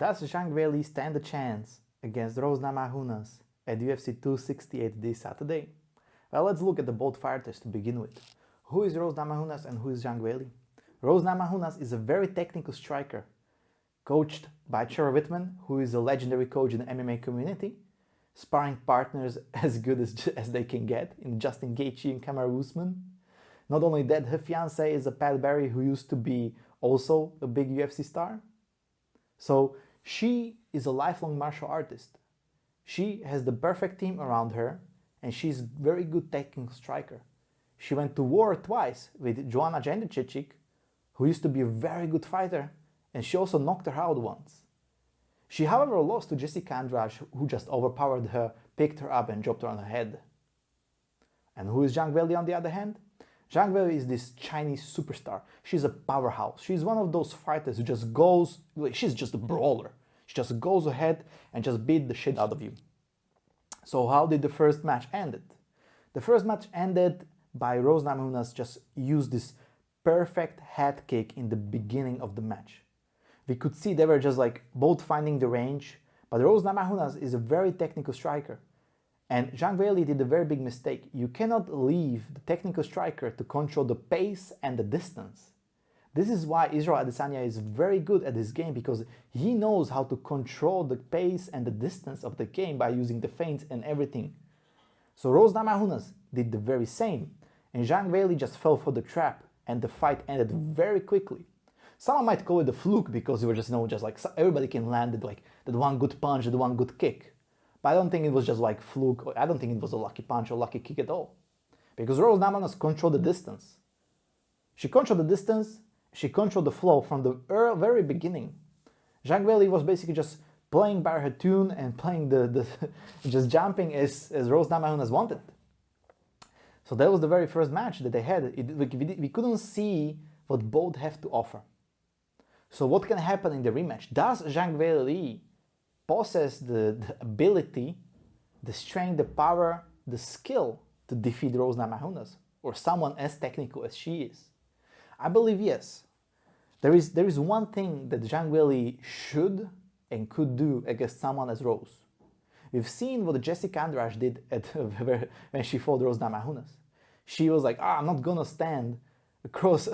Does Zheng Weili stand a chance against Rose Namajunas at UFC 268 this Saturday? Well, let's look at the both fighters to begin with. Who is Rose Namajunas and who is Zheng Weili? Rose Namajunas is a very technical striker, coached by Trevor Whitman, who is a legendary coach in the MMA community, sparring partners as good as they can get in Justin Gaethje and Kamaru Usman. Not only that, her fiancé is a Pat Barry who used to be also a big UFC star. So she is a lifelong martial artist. She has the perfect team around her and she's a very good technical striker. She went to war twice with Joanna Jędrzejczyk, who used to be a very good fighter, and she also knocked her out once. She, however, lost to Jessica Andrade, who just overpowered her, picked her up and dropped her on her head. And who is Zheng Weili on the other hand? Zheng Weili is this Chinese superstar. She's a powerhouse. She's one of those fighters who just goes, she's just a brawler. She just goes ahead and just beat the shit out of you. So how did the first match end? The first match ended by Rose Namajunas just used this perfect head kick in the beginning of the match. We could see they were just like both finding the range, but Rose Namajunas is a very technical striker. And Zheng Weili did a very big mistake. You cannot leave the technical striker to control the pace and the distance. This is why Israel Adesanya is very good at this game, because he knows how to control the pace and the distance of the game by using the feints and everything. So Rose Namajunas did the very same, and Zheng Weili just fell for the trap, and the fight ended very quickly. Someone might call it a fluke because it was just, just like everybody can land it, like that one good punch, that one good kick. But I don't think it was just like fluke, or I don't think it was a lucky punch or lucky kick at all. Because Rose Namajunas controlled the distance. She controlled the distance, she controlled the flow from the very beginning. Zheng Weili was basically just playing by her tune and playing just jumping as Rose Namajunas wanted. So that was the very first match that they had. We couldn't see what both have to offer. So what can happen in the rematch? Does Zheng Weili possess the ability, the strength, the power, the skill to defeat Rose Namajunas or someone as technical as she is? I believe yes. There is one thing that Zheng Weili should and could do against someone as Rose. We've seen what Jessica Andrade did when she fought Rose Namajunas. She was like, I'm not gonna stand across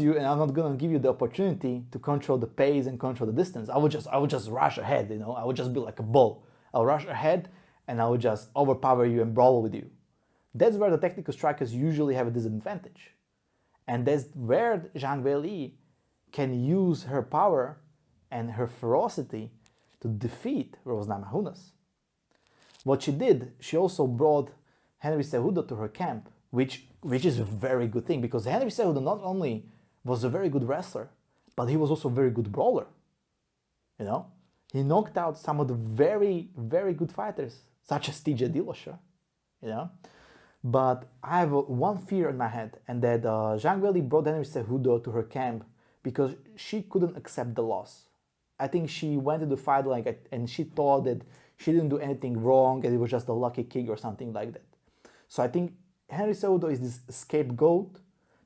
you, and I'm not gonna give you the opportunity to control the pace and control the distance. I would just rush ahead, I would just be like a bull. I'll rush ahead and I would just overpower you and brawl with you. That's where the technical strikers usually have a disadvantage. And that's where Zheng Weili can use her power and her ferocity to defeat Rose Namajunas. What she did, she also brought Henry Cejudo to her camp, which is a very good thing, because Henry Cejudo not only was a very good wrestler, but he was also a very good brawler. He knocked out some of the very, very good fighters, such as TJ Dillashaw. But I have one fear in my head, and that Zheng Weili brought Henry Cejudo to her camp because she couldn't accept the loss. I think she went to the fight and she thought that she didn't do anything wrong and it was just a lucky kick or something like that. So I think Henry Cejudo is this scapegoat,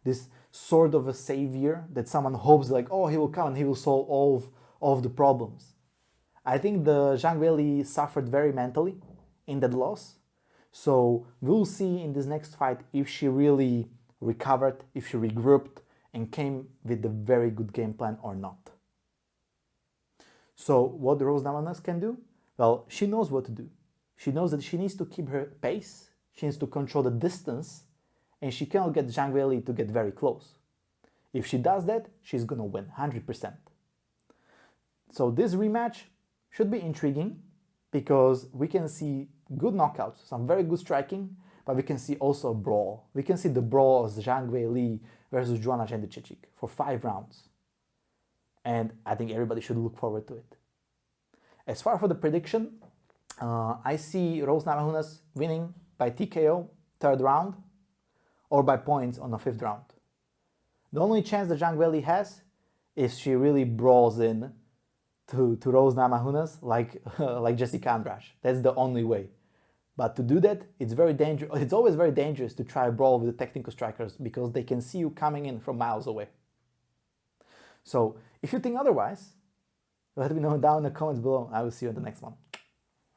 this sort of a savior that someone hopes he will come and he will solve all of the problems. I think the Zheng Weili suffered very mentally in that loss. So we'll see in this next fight if she really recovered, if she regrouped and came with a very good game plan or not. So what Rose Namajunas can do? Well, she knows what to do. She knows that she needs to keep her pace, she needs to control the distance, and she cannot get Zheng Weili to get very close. If she does that, she's gonna win 100%. So this rematch should be intriguing because we can see good knockouts, some very good striking, but we can see also a brawl. We can see the brawl of Zheng Weili versus Joanna Jędrzejczyk for 5 rounds. And I think everybody should look forward to it. As far for the prediction, I see Rose Namajunas winning by TKO 3rd round or by points on the 5th round. The only chance that Zheng Weili has is she really brawls in to Rose Namajunas like Jessica Andrade. That's the only way. But to do that, it's very dangerous. It's always very dangerous to try a brawl with the technical strikers because they can see you coming in from miles away. So if you think otherwise, Let me know down in the comments below. I will see you in the next one.